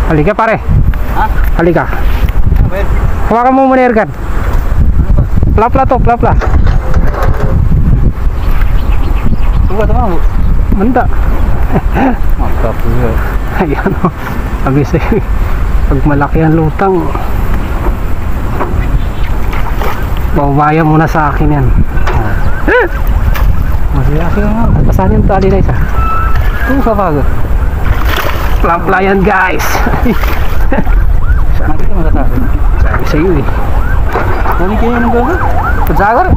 Halika pare. Ha? Halika. Ano ba yun? Hawakan mo muna airgun. Plapla to, plapla. Tuwa ito mga. Manda. Magkap yun. Ayan o. Sabi sa'yo, pag malaki ang lutang, babayan muna sa akin yan. Masiyaki nga. Pasahan yung tali na isa. Ito sa bago. Plapla yan guys. Nakita mo sa tayo. Sabi sa'yo eh. Nani kayo ng gawa? Pagsagar?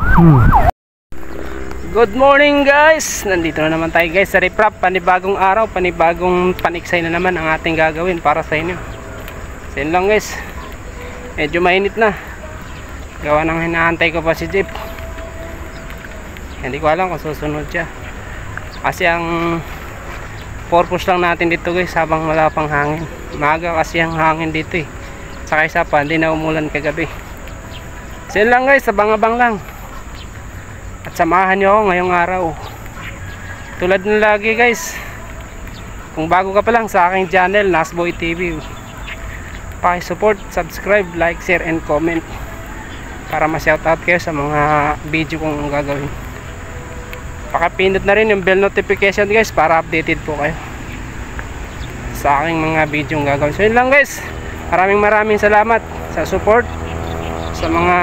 Good morning guys. Nandito na naman tayo guys sa Riprap. Panibagong araw, panibagong paniksay na naman ang ating gagawin para sa inyo. So yun lang guys. Medyo mainit na. Gawa ng hinahantay ko pa si Jeep. Hindi ko alam kung susunod siya. Kasi ang purpose lang natin dito guys habang wala pang hangin. Maaga kasi ang hangin dito eh. Saka isa pa, hindi na umulan kagabi. So yun lang guys, abang-abang lang. At samahan nyo ako ngayong araw. Tulad ng lagi guys, kung bago ka pa lang sa aking channel, Nasboy TV, paki-support, subscribe, like, share, and comment para ma-shoutout kayo sa mga video kong gagawin. Pakipindot na rin yung bell notification guys para updated po kayo sa aking mga video kong gagawin. So yun lang guys, maraming salamat sa support, sa mga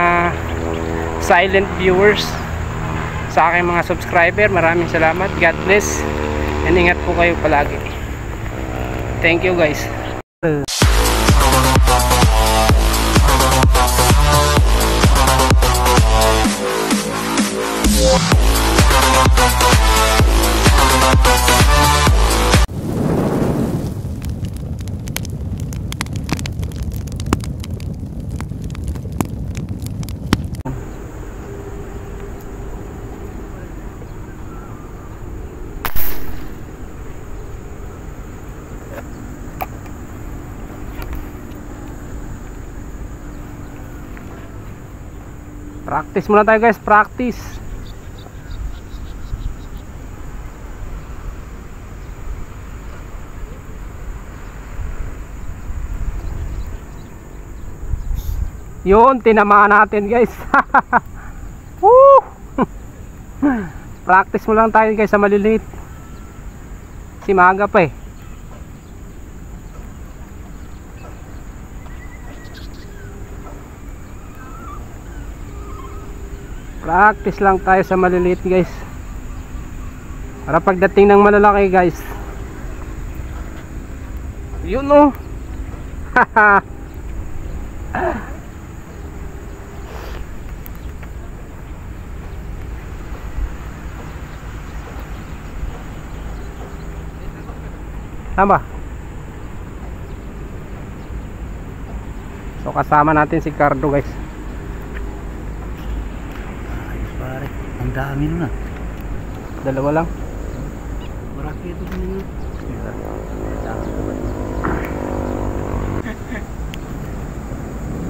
silent viewers, sa aking mga subscriber. Maraming salamat. God bless and ingat po kayo palagi. Thank you guys. Practice muna tayo guys, practice. Yun, tinamaan natin guys. Woo! Practice mo lang tayo guys sa maliliit. Si maaga pa eh. Practice lang tayo sa maliliit guys para pagdating ng malalaki guys, yun o. Tama. So kasama natin si Cardo guys. Ang dami nun ah. Dalawa lang. Marami ito nun.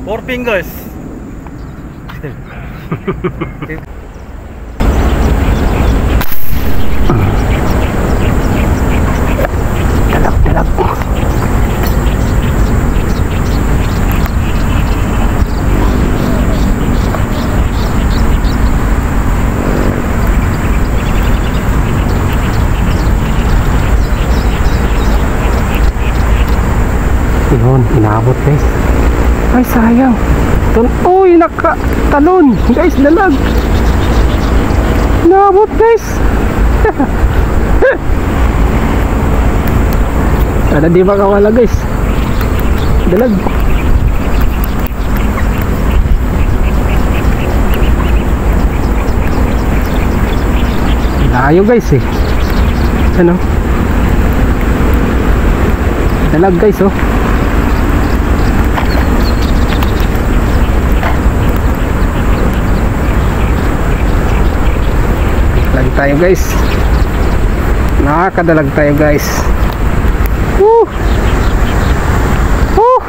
4 fingers. Dalag. Yun, inabot guys. Ay sayang. Uy, nakatalon guys, dalag. Inabot guys. Sana di makawala guys. Dalag. Layo guys eh. Ano? Dalag guys oh. Dalag tayo guys. Nakakadalag tayo guys. Woo! Woo!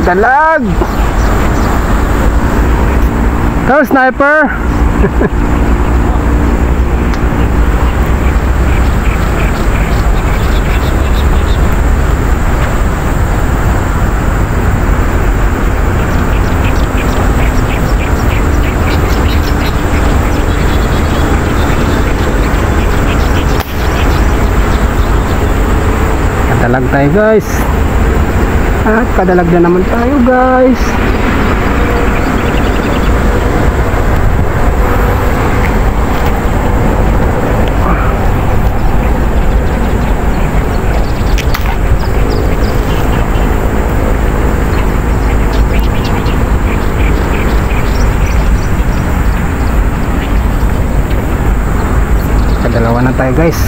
Dalag! Go sniper! Dalag tayo guys. At kadalag na naman tayo guys. Dalawa na tayo guys.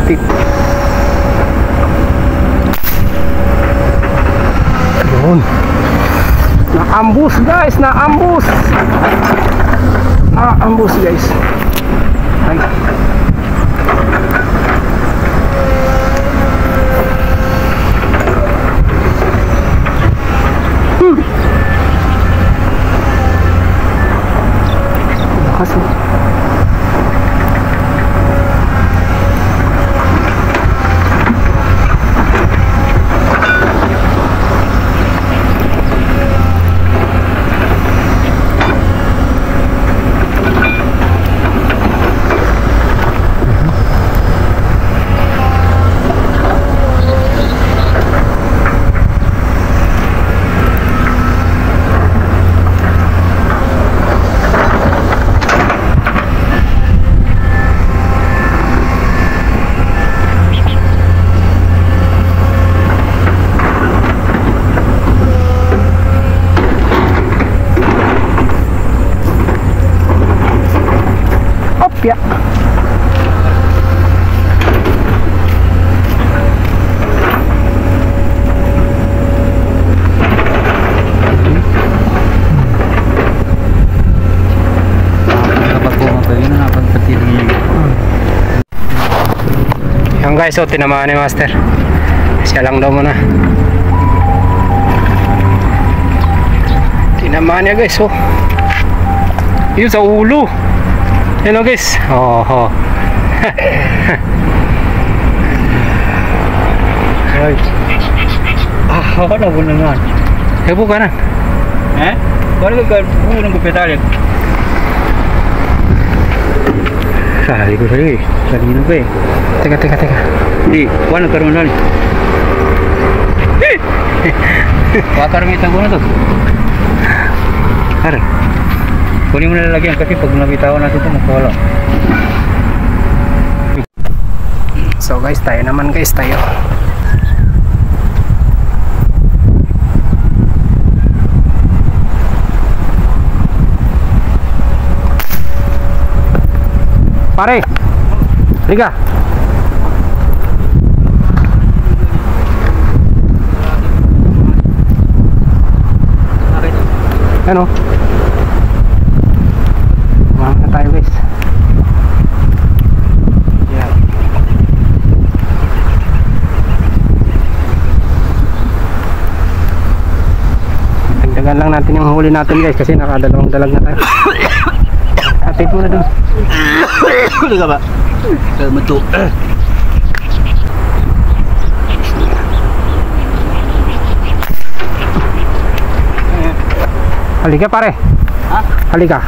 Tip. Yun. Naambus guys, naambus. Naambus guys. Ay. Lakas eh. Ya. Yan guys, so tinamaan ni Master. Siya lang daw muna. Tinamaan niya guys, so. Yun sa ulo. Yan o guys. Oh. Ay. Ako na po naman. Hebo ka na. Kano ka buo ng kupetalya? Sabi ko sa'yo eh. Kanina pa eh. Teka. Hindi. Kuha nagkaroon na. Kakaramitan ko na to. Harap. Kunin mo na lalagyan kasi pag nabitawan natin ito makawala. So guys, tayo naman guys, tayo. Pare, liga. Ano? Tayo guys. Yeah. Dagdagan lang natin yung huli natin guys kasi nakadalawang dalag na tayo. Atid mo na dun. Huli ka ba? Kalmato. Halika pare. Ha? Halika.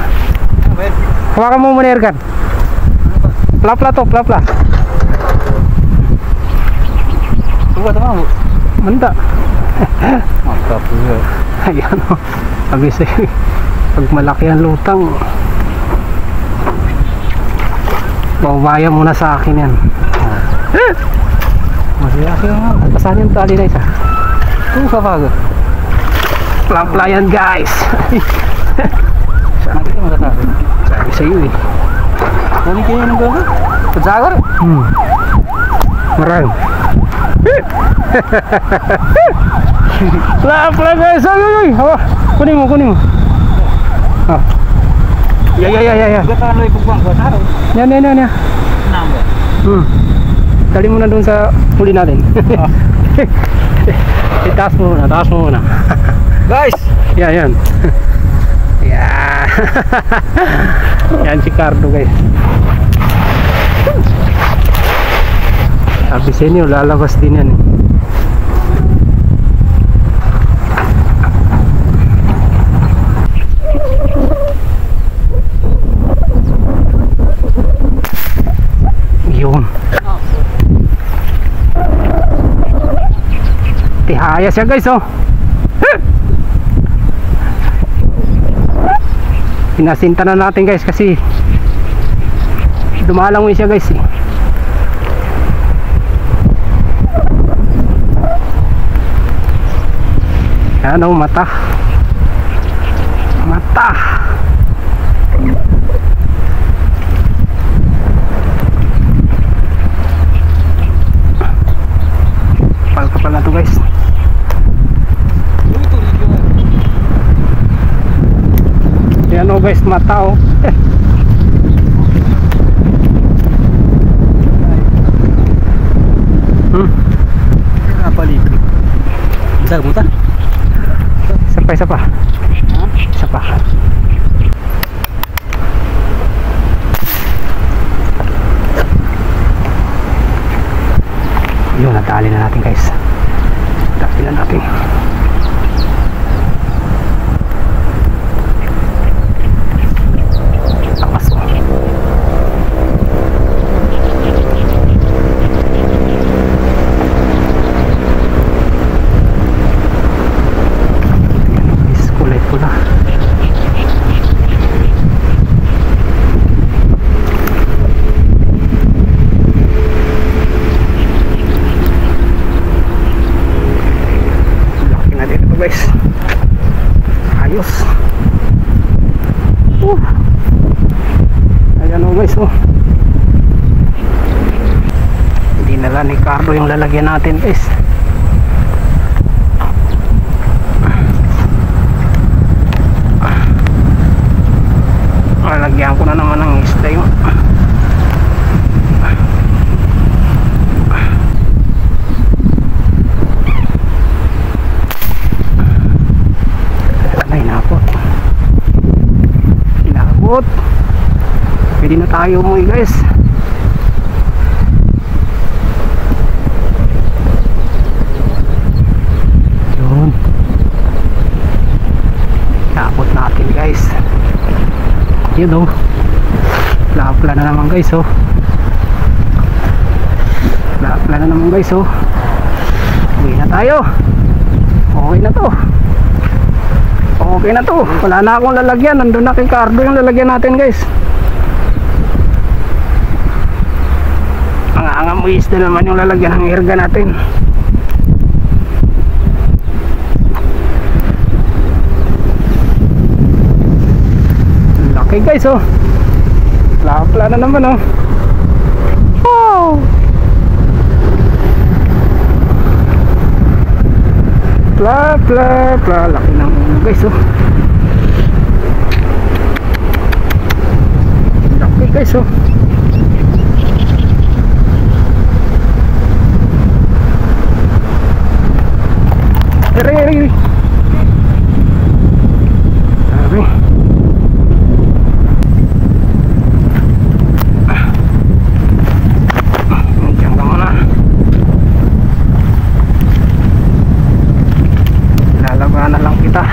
Hawakan mo muna Ergan. Plapla to, plapla. Coba tama mo. Manda. Mantap juga. Ayan o. Sabi sa'yo, pag malaki ang lutang, baubaya muna sa akin yan. Malaki nga. Pasahan yung tali na isa. Ito sa bago. Plapla yan guys. Sabi mo sa tabi. Sabi sa'yo eh. Ano kayo ng gaga? Pagsagar? Marang. Plapla guys. Ay. Hawa. Kunin mo. Ya. Gak kan lo ikut bang buat taruh. Yan. Dali mo na doon sa huli natin. Taas mo muna, taas mo muna. Guys! Yan. Yeah. Yan si Cardo guys. Sabi sa inyo, lalabas din yan. Yun. Tihaya siya guys oh. Pinasinta na natin guys kasi dumalangoy siya guys eh. Ano mata kapal na to guys. Yan o guys, mata o. Napalik. Bisa kemutan? Isa pa. Isa pa. Yun, natali na natin guys. Natali na natin. Takas o. Kulay pula. Laki na dito guys. Ayos. Ayan o guys oh. Hindi nala ni Cardo yung lalagyan natin guys. Lalagyan ko na naman ng isda yun. Inabot. Pwede na tayo umuwi guys. Yun. Inabot natin guys. Yun o. Lapla na naman guys o. Lapla na naman guys o. Uwi na tayo. Okay na to. Okay na to. Wala na akong lalagyan. Nandun na kay Cardo yung lalagyan natin guys. Ang angamuis na naman yung lalagyan ng irga natin. Laki guys oh. Lapla na naman oh. Wow. Pla. Laki ng ulo guys oh. Laki guys oh. Eri. Sabi. Diyan ka muna. Lalabanan na lang kita.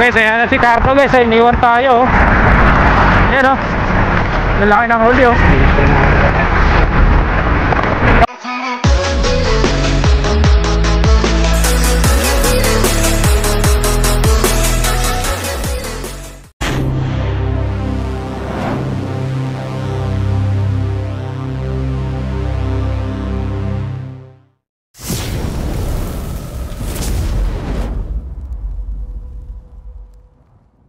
guys, ayan na si Carlo guys, ay iniwan tayo. Ayan o, lalaki ng huli o.